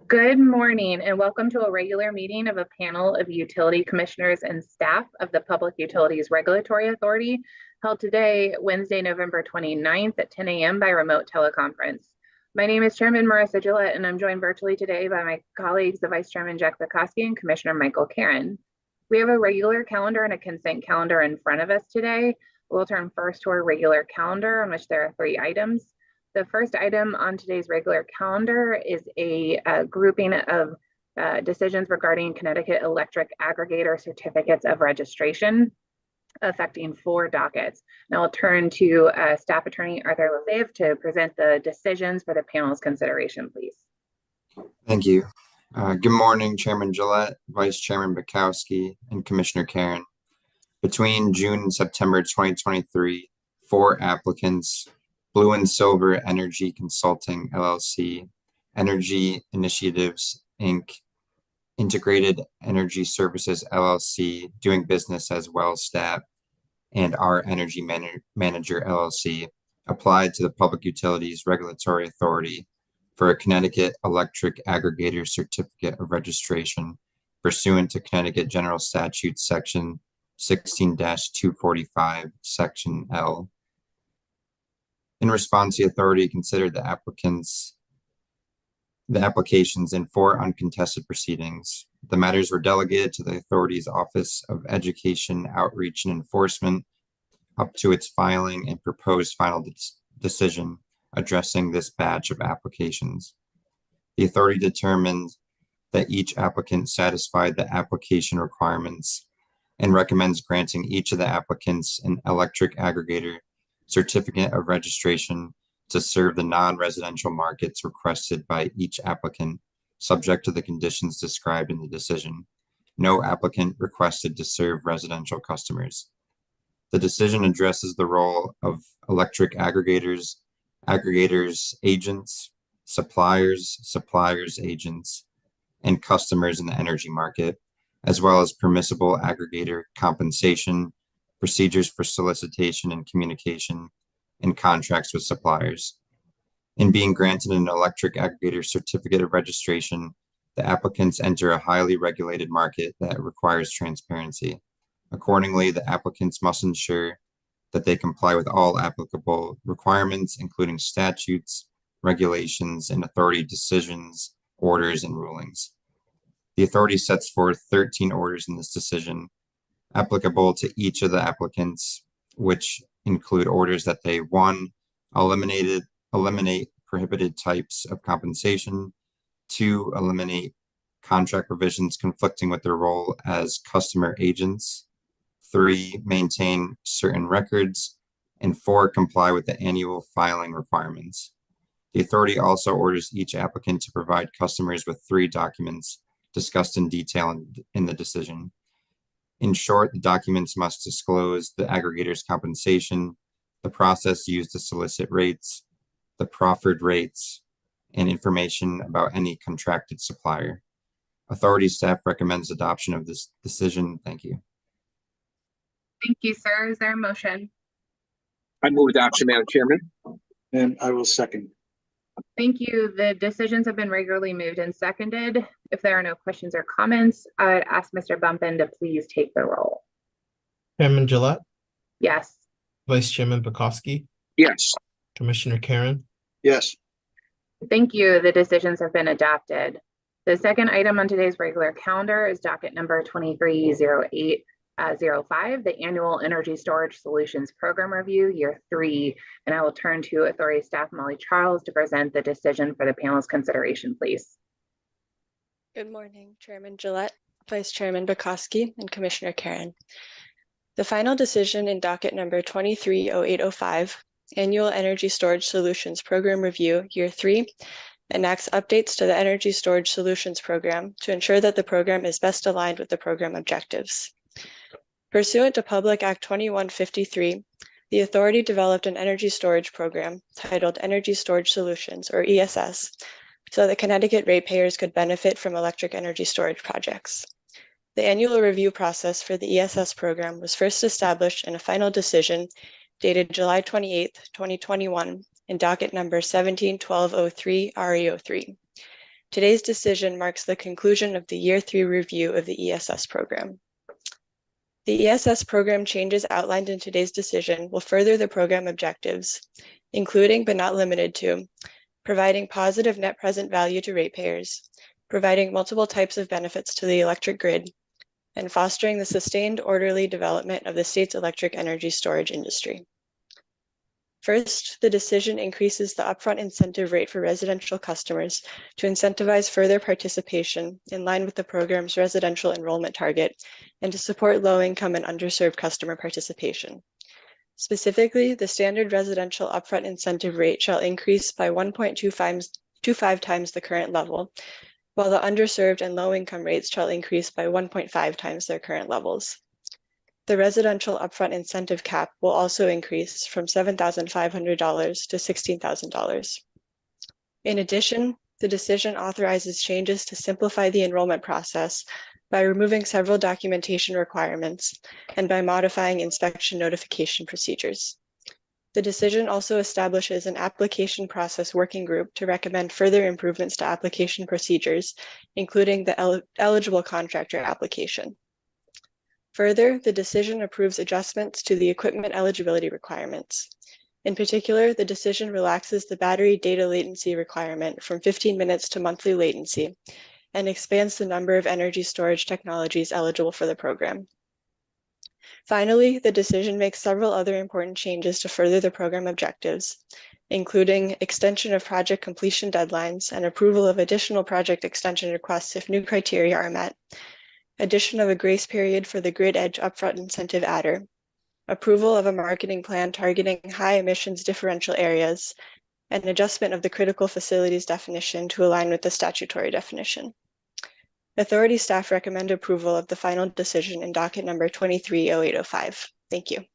Good morning and welcome to a regular meeting of a panel of utility commissioners and staff of the Public Utilities Regulatory Authority held today, Wednesday, November 29th at 10 a.m. by remote teleconference. My name is Chairman Marissa Gillette and I'm joined virtually today by my colleagues, the Vice Chairman Jack Bukowski and Commissioner Michael Karen. We have a regular calendar and a consent calendar in front of us today. We'll turn first to our regular calendar on which there are 3 items. The first item on today's regular calendar is a grouping of decisions regarding Connecticut Electric Aggregator Certificates of Registration affecting 4 dockets. Now I'll turn to Staff Attorney Arthur Lefebvre to present the decisions for the panel's consideration, please. Thank you. Good morning, Chairman Gillette, Vice Chairman Bukowski, and Commissioner Karen. Between June and September 2023, 4 applicants, Blue and Silver Energy Consulting, LLC, Energy Initiatives, Inc., Integrated Energy Services, LLC, doing business as WellStat, and Our Energy Manager, LLC, applied to the Public Utilities Regulatory Authority for a Connecticut Electric Aggregator Certificate of Registration pursuant to Connecticut General Statute Section 16-245, Section L. In response, the authority considered the applications in 4 uncontested proceedings. The matters were delegated to the authority's Office of Education, Outreach, and Enforcement up to its filing and proposed final decision addressing this batch of applications. The authority determined that each applicant satisfied the application requirements and recommends granting each of the applicants an electric aggregator certificate of registration to serve the non-residential markets requested by each applicant, subject to the conditions described in the decision. No applicant requested to serve residential customers. The decision addresses the role of electric aggregators, agents, suppliers, agents, and customers in the energy market, as well as permissible aggregator compensation, procedures for solicitation and communication, and contracts with suppliers. In being granted an electric aggregator certificate of registration, the applicants enter a highly regulated market that requires transparency. Accordingly, the applicants must ensure that they comply with all applicable requirements, including statutes, regulations, and authority decisions, orders, and rulings. The authority sets forth 13 orders in this decision, applicable to each of the applicants, which include orders that they 1, eliminate prohibited types of compensation, 2, eliminate contract provisions conflicting with their role as customer agents, 3, maintain certain records, and 4, comply with the annual filing requirements. The authority also orders each applicant to provide customers with 3 documents discussed in detail in the decision. In short, the documents must disclose the aggregator's compensation, the process used to solicit rates, the proffered rates, and information about any contracted supplier. Authority staff recommends adoption of this decision. Thank you. Thank you, sir. Is there a motion? I move adoption, Madam Chairman. And I will second. Thank you. The decisions have been regularly moved and seconded. If there are no questions or comments, I'd ask Mr. Bumpin to please take the roll. Chairman Gillette, Yes. Vice Chairman Bukowski, Yes. Commissioner Karen, Yes. Thank you. The decisions have been adopted. The second item on today's regular calendar is docket number 230805, the Annual Energy Storage Solutions Program Review, Year 3. And I will turn to Authority Staff Molly Charles to present the decision for the panel's consideration, please. Good morning, Chairman Gillette, Vice Chairman Bukowski, and Commissioner Karen. The final decision in docket number 230805, Annual Energy Storage Solutions Program Review, Year 3, enacts updates to the Energy Storage Solutions Program to ensure that the program is best aligned with the program objectives. Pursuant to Public Act 2153, the authority developed an energy storage program titled Energy Storage Solutions, or ESS, so that Connecticut ratepayers could benefit from electric energy storage projects. The annual review process for the ESS program was first established in a final decision dated July 28, 2021, in docket number 17-1203 RE03. Today's decision marks the conclusion of the Year 3 review of the ESS program. The ESS program changes outlined in today's decision will further the program objectives, including but not limited to providing positive net present value to ratepayers, providing multiple types of benefits to the electric grid, and fostering the sustained orderly development of the state's electric energy storage industry. First, the decision increases the upfront incentive rate for residential customers to incentivize further participation in line with the program's residential enrollment target and to support low-income and underserved customer participation. Specifically, the standard residential upfront incentive rate shall increase by 1.25 times the current level, while the underserved and low-income rates shall increase by 1.5 times their current levels. The residential upfront incentive cap will also increase from $7,500 to $16,000. In addition, the decision authorizes changes to simplify the enrollment process by removing several documentation requirements and by modifying inspection notification procedures. The decision also establishes an application process working group to recommend further improvements to application procedures, including the eligible contractor application. Further, the decision approves adjustments to the equipment eligibility requirements. In particular, the decision relaxes the battery data latency requirement from 15 minutes to monthly latency and expands the number of energy storage technologies eligible for the program. Finally, the decision makes several other important changes to further the program objectives, including extension of project completion deadlines and approval of additional project extension requests if new criteria are met, addition of a grace period for the Grid Edge upfront incentive adder, approval of a marketing plan targeting high emissions differential areas, and adjustment of the critical facilities definition to align with the statutory definition. Authority staff recommend approval of the final decision in docket number 230805. Thank you. Thank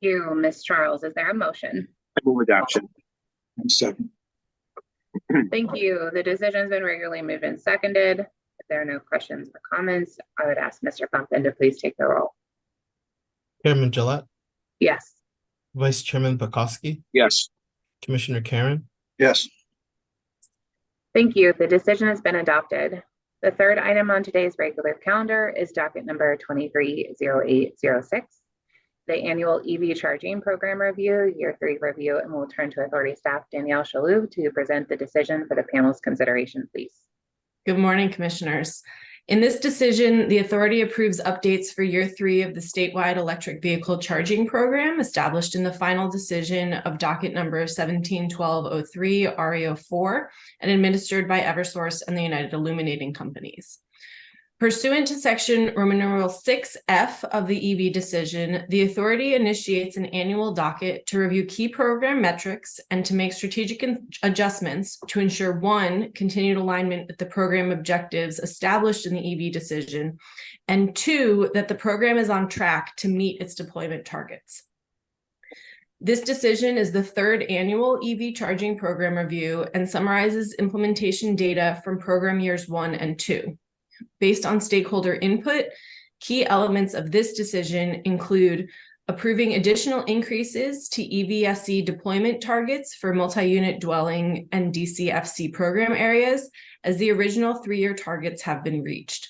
you, Ms. Charles. Is there a motion? I move adoption. And second. Thank you. The decision's been regularly moved and seconded. If there are no questions or comments, I would ask Mr. Compton to please take the roll. Chairman Gillette, Yes. Vice Chairman Pekoski, Yes. Commissioner Karen, Yes. Thank you. The decision has been adopted. The third item on today's regular calendar is docket number 230806, the annual EV charging program review, year 3 review, and we'll turn to authority staff Danielle Shalhoub to present the decision for the panel's consideration, please. Good morning, commissioners. In this decision, the authority approves updates for year 3 of the statewide electric vehicle charging program established in the final decision of docket number 171203 REO4 and administered by Eversource and the United Illuminating Companies. Pursuant to section Roman numeral 6F of the EV decision, the authority initiates an annual docket to review key program metrics and to make strategic adjustments to ensure 1, continued alignment with the program objectives established in the EV decision, and 2, that the program is on track to meet its deployment targets. This decision is the third annual EV charging program review and summarizes implementation data from program years 1 and 2. Based on stakeholder input, key elements of this decision include approving additional increases to EVSE deployment targets for multi-unit dwelling and DCFC program areas, as the original 3-year targets have been reached.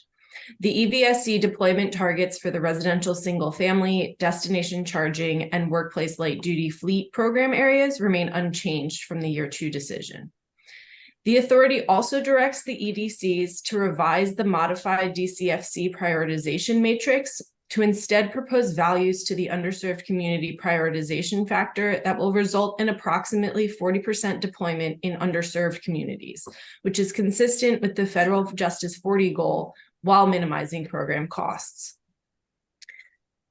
The EVSE deployment targets for the residential single-family, destination charging, and workplace light-duty fleet program areas remain unchanged from the year 2 decision. The authority also directs the EDCs to revise the modified DCFC prioritization matrix to instead propose values to the underserved community prioritization factor that will result in approximately 40% deployment in underserved communities, which is consistent with the Federal Justice 40 goal while minimizing program costs.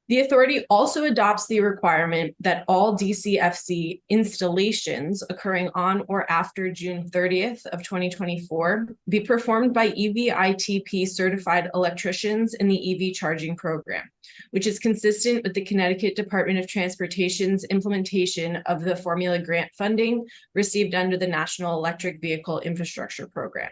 The authority also adopts the requirement that all DCFC installations occurring on or after June 30th of 2024 be performed by EVITP certified electricians in the EV charging program, which is consistent with the Connecticut Department of Transportation's implementation of the formula grant funding received under the National Electric Vehicle Infrastructure Program.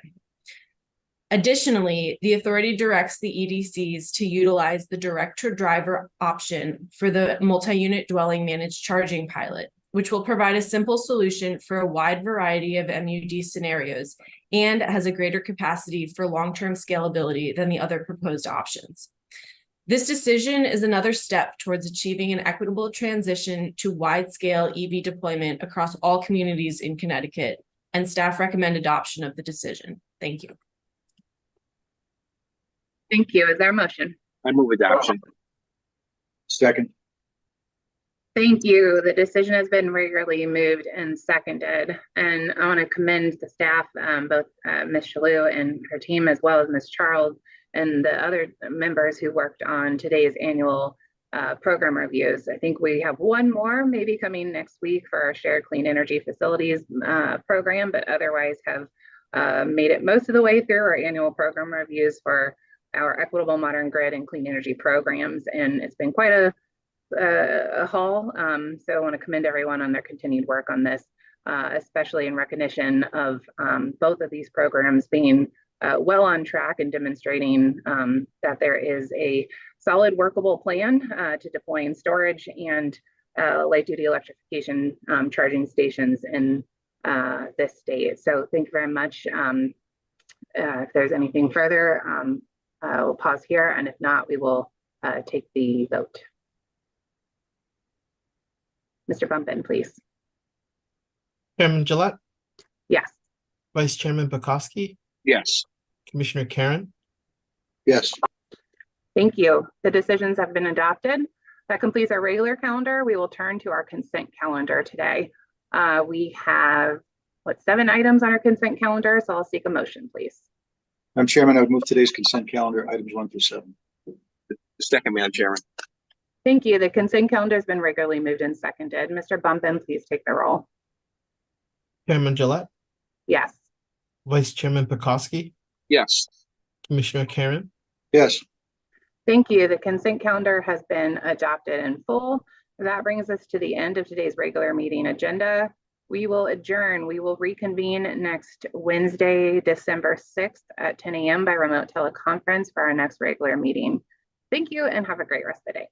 Additionally, the authority directs the EDCs to utilize the direct-to-driver option for the multi-unit dwelling managed charging pilot, which will provide a simple solution for a wide variety of MUD scenarios, and has a greater capacity for long-term scalability than the other proposed options. This decision is another step towards achieving an equitable transition to wide-scale EV deployment across all communities in Connecticut, and staff recommend adoption of the decision. Thank you. Thank you. Is there a motion? I move adoption. Second. Thank you. The decision has been regularly moved and seconded, and I want to commend the staff, both Ms. Shalou and her team, as well as Ms. Charles and the other members who worked on today's annual program reviews. I think we have one more maybe coming next week for our Shared Clean Energy Facilities program, but otherwise have made it most of the way through our annual program reviews for our Equitable Modern Grid and Clean Energy programs, and it's been quite a haul. So I want to commend everyone on their continued work on this, especially in recognition of both of these programs being well on track and demonstrating that there is a solid workable plan to deploying storage and light duty electrification charging stations in this state. So thank you very much. If there's anything further, we'll pause here, and if not, we will take the vote. Mr. Bumpin, please. Chairman Gillette, Yes. Vice Chairman Bukowski, Yes. Commissioner Karen, Yes. Thank you. The decisions have been adopted. That completes our regular calendar. We will turn to our consent calendar today. We have, 7 items on our consent calendar, so I'll seek a motion, please. Madam Chairman, I would move today's consent calendar, items 1 through 7. Second, Madam Chairman. Thank you. The consent calendar has been regularly moved and seconded. Mr. Bumpin, please take the roll. Chairman Gillette, Yes. Vice Chairman Bukowski, Yes. Commissioner Karen, Yes. Thank you. The consent calendar has been adopted in full. That brings us to the end of today's regular meeting agenda. We will adjourn. We will reconvene next Wednesday, December 6th at 10 a.m. by remote teleconference for our next regular meeting. Thank you and have a great rest of the day.